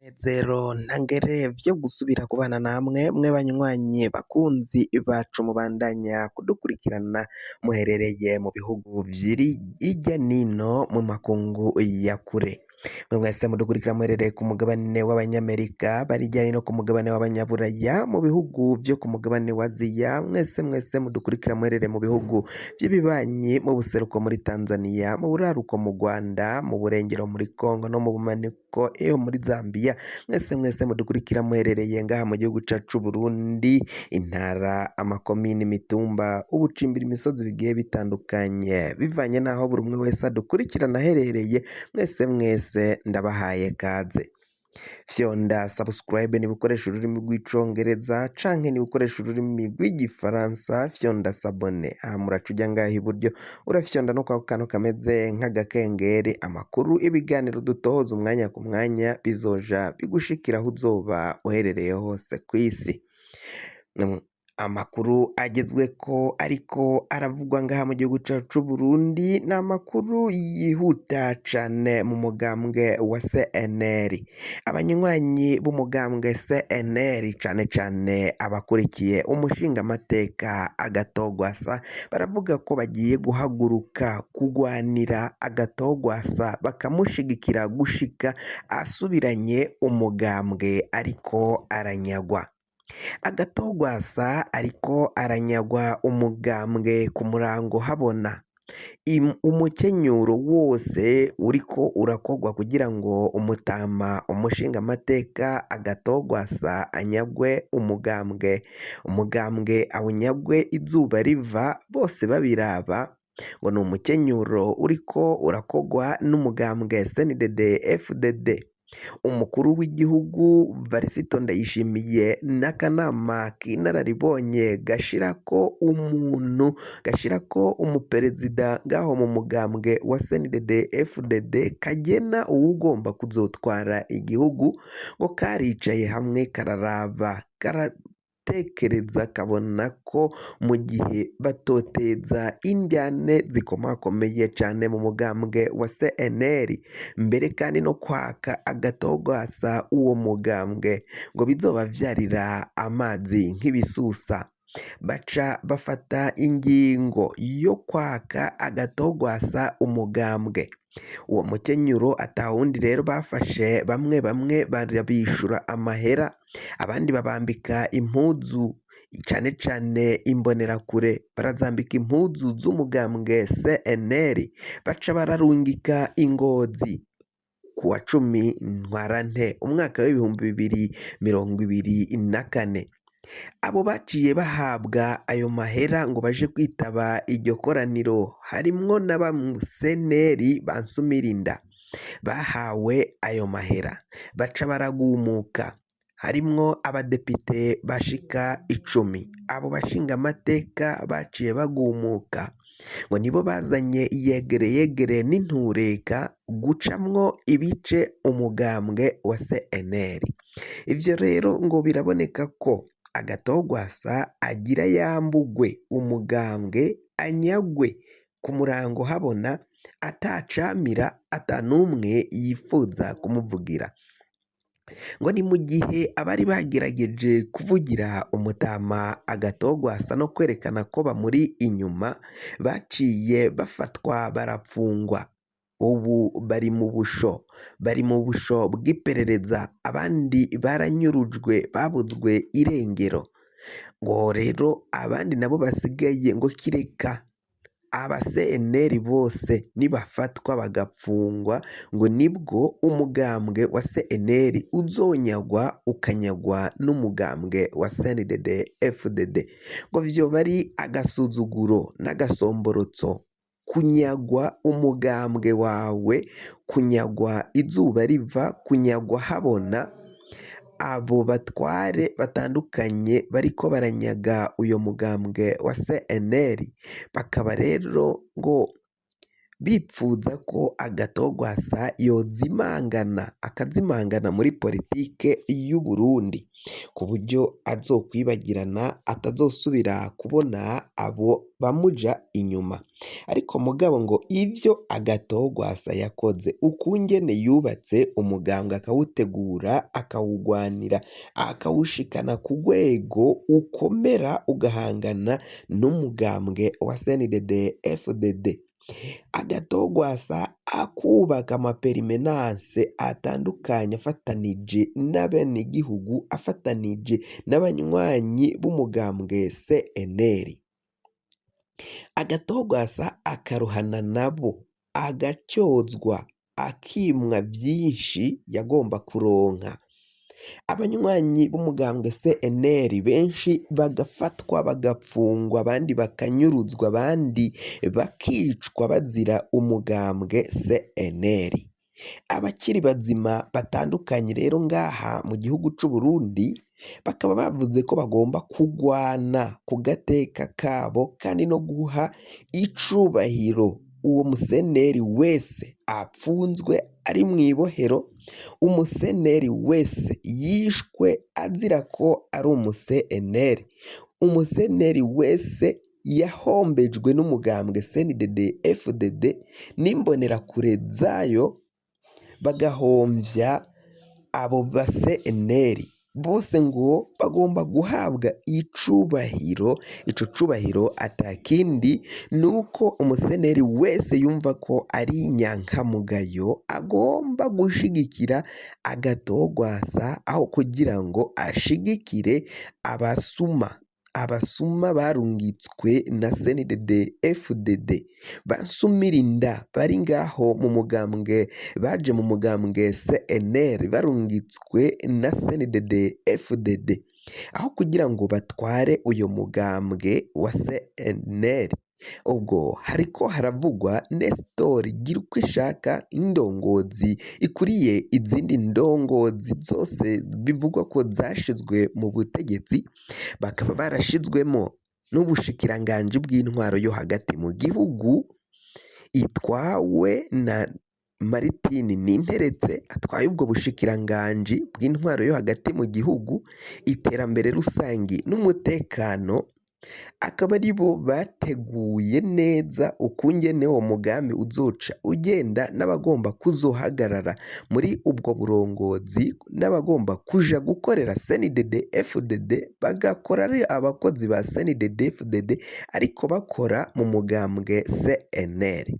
Nezero ntangere vyo gusubira kubana namwe mwe banywanyi bakunzi bacu mubandanya kudukurikirana muherereye mu bihugu vyiri irya nino mu makungu ya kure. Mwe mwese mudukurikira muherereye ku mugabane w'abanyamerika bari irya nino ku mugabane w'abanyaburaya mu bihugu vyo ku mugabane wa Aziya mwese mudukurikira muherereye mu bihugu vy'ibibanyi mu buseruko muri Tanzania, mu buraruko mu Rwanda, mu burengero muri Kongo no mu bumanuko iyo muri Zambia. Mwese mudukurikira muherereye ngaha mu gihugu cacu Burundi, intara, amakomine, imitumba, ubucimbira, imisozi bigiye bitandukanye bivanye naho buri umwe wese adukurikirana aherereye. Mwese ndabahaye kaze. Fyonda subscribe niba ukoresha ururimi rw'icongereza canke niba ukoresha ururimi rw'igifaransa fyonda sabone. Aha muraca uja ngaha iburyo urafyonda no kwako kantu kameze nk'agakengeri, amakuru ibiganiro dutohoza umwanya ku mwanya bizoja bigushikira aho uzoba uherereye hose kw'isi. Amakuru agezweko ariko aravugwa ngaha mu gihugu cacu Burundi ni amakuru yihuta cane mu mugambwe wa CNL. Abanywanyi b'umugambwe CNL cane cane abakurikiye umushingamateka Agatogwasa baravuga ko bagiye guhaguruka kugwanira Agatogwasa bakamushigikira gushika asubiranye umugambwe ariko aranyagwa. Agatogwasa ariko aranyagwa umugambwe ku murango habona. Umukenyuro wose uriko urakogwa kugira ngo umutama umushingamateka Agatogwasa anyagwe umugambwe awunyagwe izuba riva bose babiraba ngo ni umukenyuro uriko urakogwa n'umugambwe CNDD FDD. Umukuru w'igihugu Varisito Ndayishimiye n'akanama k'inararibonye gashirako umuperezida ngaho mu mugambwe wa CNDD FDD kagena uwugomba kuzotwara igihugu ngo karicaye hamwe kararaba tekereza kabona ko mu gihe batoteza indyane zikomakomeye cane mu mugambwe wa CNL mbere kandi no kwaka Agatogwasa uwo mugambwe ngo bizobavyarira amazi nk'ibisusa, baca bafata ingingo yo kwaka Agatogwasa umugambwe. Uwo mukenyuro atawundi rero bafashe bamwe barabishura amahera, abandi babambika impuzu cane cane imbonerakure barazambika impuzu z'umugambwe CNL baca bararungika Ingozi kuwa 10 Ntwarante umwaka w'2024. Abo baciye bahabwa ayo mahera ngo baje kwitaba iryo koraniro harimwo n'abamuseneri bansumirinda bahawe ayo mahera baca baragumuka, harimwo abadepite bashika 10. Abo bashingamateka baciye bagumuka ngo nibo bazanye yegere n'intureka gucamwo ibice umugambwe wa CNL. Ivyo rero ngo biraboneka ko Agatogwasa agira yambugwe umugambwe anyagwe ku murango habona atacamira atanumwe yifuza kumuvugira. Ngo ni mu gihe abari bagerageje kuvugira umutama Agatogwasa no kwerekana ko bamuri inyuma baciye bafatwa barapfungwa. Ubu bari mu busho bw'iperereza, abandi baranyurujwe babuzwe irengero. Ngo rero abandi nabo basigaye ngo kireka aba CNL bose nibafatwa bagapfungwa ngo nibwo umugambwe wa CNL uzonyagwa ukanyagwa n'umugambwe wa CNDD FDD. Ngo vyoba ari agasuzuguro n'agasomborotso kunyagwa umugambwe wawe, kunyagwa izuba riva, kunyagwa habona. Abo batware batandukanye bariko baranyaga uyo mugambwe wa CNL bakaba rero ngo bipfuza ko Agatogwasa akazimangana muri politike y'u Burundi ku buryo azokwibagirana atazosubira kubona abo bamuja inyuma, ariko mugabo ngo ivyo Agatogwasa yakoze ukungene yubatse umugambwe akawutegura akawugwanira akawushikana ku rwego ukomera ugahangana n'umugambwe wa CNDD-FDD, Agatogwasa akubaka amaperimenanse atandukanye afatanije n'abenegihugu afatanije n'abanywanyi b'umugambwe CNL, Agatogwasa akaruhana nabo agatyozwa akimwa vyinshi yagomba kuronka, abanywanyi b'umugambwe CNL benshi bagafatwa bagapfungwa abandi bakanyuruzwa abandi bakicwa bazira umugambwe CNL, abakiri bazima batandukanye rero ngaha mu gihugu c'u Burundi bakaba bavuze ko bagomba kugwana ku gateka kabo kandi no guha icubahiro uwo museneri wese apfunzwe ari mw'ibohero, umuseneri wese yishwe azira ko ari umuseneri, umuseneri wese yahombejwe n'umugambwe CNDD-FDD n'imbonerakure zayo bagahomvya abo ba CNL bose ngo bagomba guhabwa icubahiro, ico cubahiro atakindi nuko umuseneri wese yumva ko ari inyankamugayo agomba gushigikira Agatogwasa aho kugira ngo ashigikire abasuma barungitswe na CNDD-FDD basumira inda bari ngaho mu mugambwe baje mu mugambwe CNL barungitswe na CNDD-FDD aho kugira ngo batware uyo mugambwe wa CNL, ubwo hariko haravugwa Nestor Girukishaka indongozi ikuriye izindi ndongozi zose bivugwa ko zashizwe mu butegetsi, bakaba barashizwemo n'ubushikiranganji bw'intwaro yo hagati mu gihugu itwawe na Maritini Ninteretse atwaye ubwo bushikiranganji bw'intwaro yo hagati mu gihugu, iterambere rusangi n'umutekano, akaba ari bo bateguye neza ukungene uwo mugambi uzoca ugenda n'abagomba kuzohagarara muri ubwo burongozi n'abagomba kuja gukorera CNDD-FDD bagakora ari abakozi ba CNDD-FDD ariko bakora mu mugambwe CNL.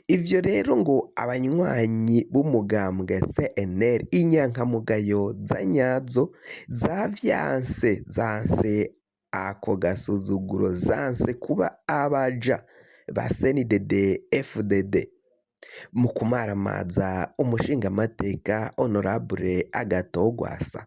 Ivyo rero ngo abanywanyi b'umugambwe CNL inyankamugayo za nyazo zanse ako gasuzuguro, zanse kuba abaja ba CNDD-FDD mu kumaramaza umushingamateka Honorable Agatogwasa,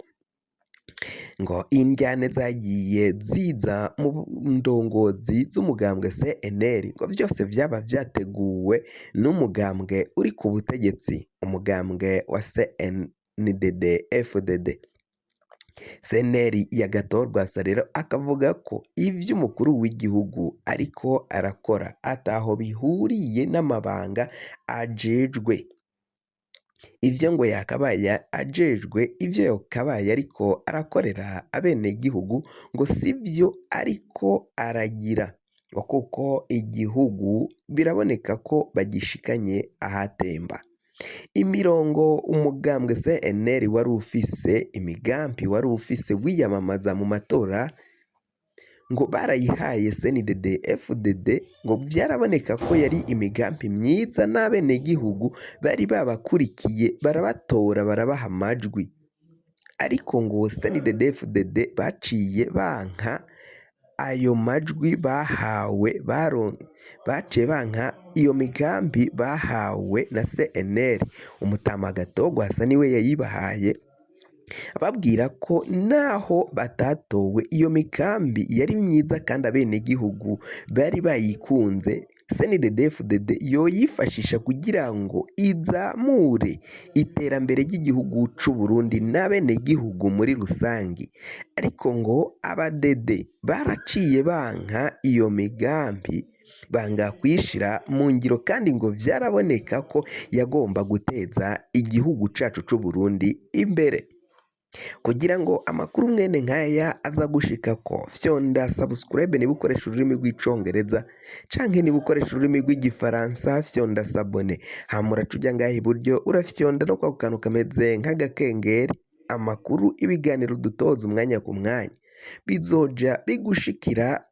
ngo indyane zagiye ziza mu ndongozi z'umugambwe CNL ngo vyose vyaba vyateguwe n'umugambwe uri ku butegetsi, umugambwe wa CNDD-FDD. CNL ya Gatogwasa rero akavuga ko ivyo umukuru w'igihugu ariko arakora ataho bihuriye n'amabanga ajejwe, ivyo ngo yakabaye ajejwe, ivyo yakabaye ariko arakorera abenegihugu ngo sivyo ariko aragira, kuko igihugu biraboneka ko bagishikanye ahatemba. Imirongo umugambwe CNL wari ufise, imigambi wari ufise wiyamamaza mu matora ngo barayihaye CNDD-FDD, ngo vyaraboneka ko yari imigambi myiza n'abenegihugu bari babakurikiye barabatora barabaha amajwi, ariko ngo CNDD-FDD baciye banka ayo majwi bahawe, baciye banka iyo migambi bahawe na CNL. Umutama Gatogwasa niwe yayibahaye ababwira ko naho batatowe iyo migambi yari myiza kandi abenegihugu bari bayikunze, CNDD-FDD yoyifashisha kugira ngo izamure iterambere ry'igihugu c'u Burundi n'abenegihugu muri rusangi, ariko ngo abadede baraciye banka iyo migambi banga kuyishira mu ngiro kandi ngo vyaraboneka ko yagomba guteza igihugu cacu c'u Burundi imbere. Kugira ngo amakuru mwene nkaya aza gushikako, fyonda subscribe niba ukoresha ururimi rw'icongereza canke niba ukoresha ururimi rw'igifaransa fyonda sabone, hama uraca uja ngaha iburyo urafyonda no kwako kantu kameze nk'agakengeri, amakuru ibiganiro dutoza umwanya ku mwanya bizoja bigushikira